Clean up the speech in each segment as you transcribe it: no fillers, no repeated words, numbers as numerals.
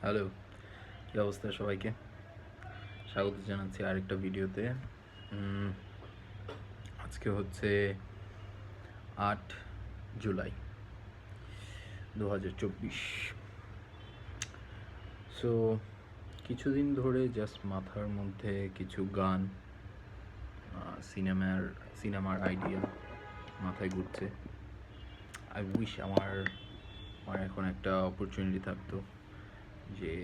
Hello, কী অবস্থা সবাইকে? স্বাগত জানাচ্ছি আরেকটা ভিডিওতে। আজকে হচ্ছে 8 জুলাই 2024। সো কিছুদিন ধরে জাস্ট মাথার মধ্যে কিছু গান, সিনেমার আইডিয়া মাথায় ঘুরছে। আই উইশ আমার এখন একটা অপরচুনিটি থাকতো যে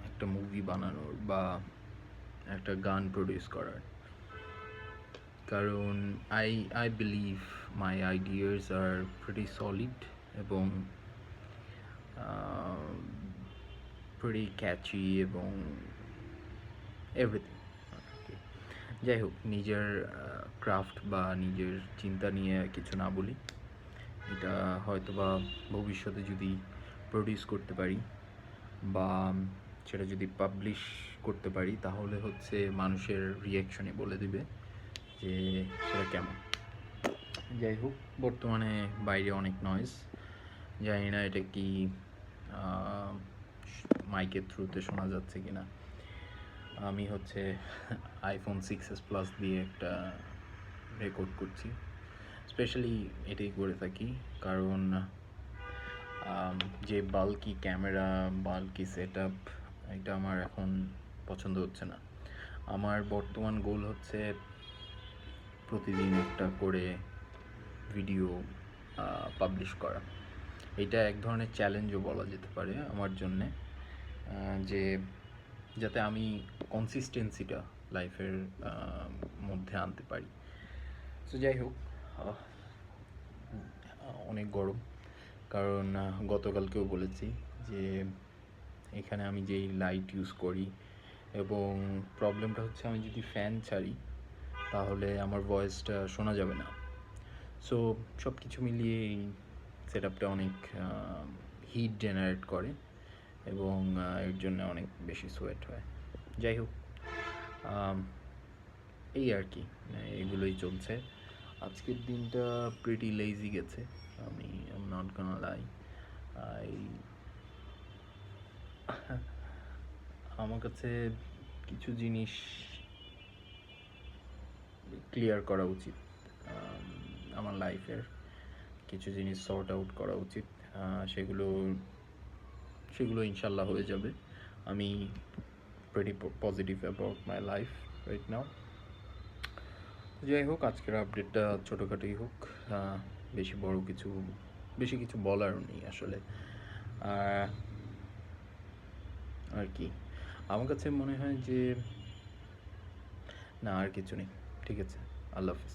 একটা মুভি বানানোর বা একটা গান প্রডিউস করার। কারণ I believe my ideas are pretty solid এবং প্রিটি ক্যাচি এবং এভরিথিং। যাই হোক, নিজের ক্রাফট বা নিজের চিন্তা নিয়ে কিছু না বলি। এটা হয়তো বা ভবিষ্যতে যদি প্রডিউস করতে পারি বা সেটা যদি পাবলিশ করতে পারি, তাহলে হচ্ছে মানুষের রিয়াকশনে বলে দিবে যে সেটা কেমন। যাই হোক, বর্তমানে বাইরে অনেক নয়েজ, জানি না এটা কি মাইকের থ্রুতে শোনা যাচ্ছে কি না। আমি হচ্ছে আইফোন 6s প্লাস দিয়ে একটা রেকর্ড করছি। স্পেশালি এটাই করে থাকি কারণ যে bulky camera, bulky set up, এটা আমার এখন পছন্দ হচ্ছে না। আমার বর্তমান গোল হচ্ছে প্রতিদিন একটা করে ভিডিও পাবলিশ করা। এটা এক ধরনের চ্যালেঞ্জও বলা যেতে পারে আমার জন্যে, যে যাতে আমি কনসিস্টেন্সিটা লাইফের মধ্যে আনতে পারি। সো যাই হোক, অনেক গরম, কারণ গতকালকেও বলেছি যে এখানে আমি যেই লাইট ইউজ করি, এবং প্রবলেমটা হচ্ছে আমি যদি ফ্যান ছাড়ি তাহলে আমার ভয়েসটা শোনা যাবে না। সো সব কিছু মিলিয়ে এই সেট আপটা অনেক হিট জেনারেট করে এবং এর জন্য অনেক বেশি সোয়েট হয়। যাই হোক, এই আর কি, এগুলোই চলছে। আজকের দিনটা প্রিটি লেজি গেছে, আমি নট গোনা লাই। আমার কাছে কিছু জিনিস ক্লিয়ার করা উচিত, আমার লাইফের কিছু জিনিস সর্ট আউট করা উচিত। সেগুলো ইনশাল্লাহ হয়ে যাবে। আমি pretty positive about my life right now. যাই হোক, আজকের আপডেটটা ছোটোখাটোই হোক, বেশি কিছু বলারও নেই আসলে। আর কি, আমার কাছে মনে হয় যে না, আর কিছু নেই। ঠিক আছে, আল্লাহ হাফিজ।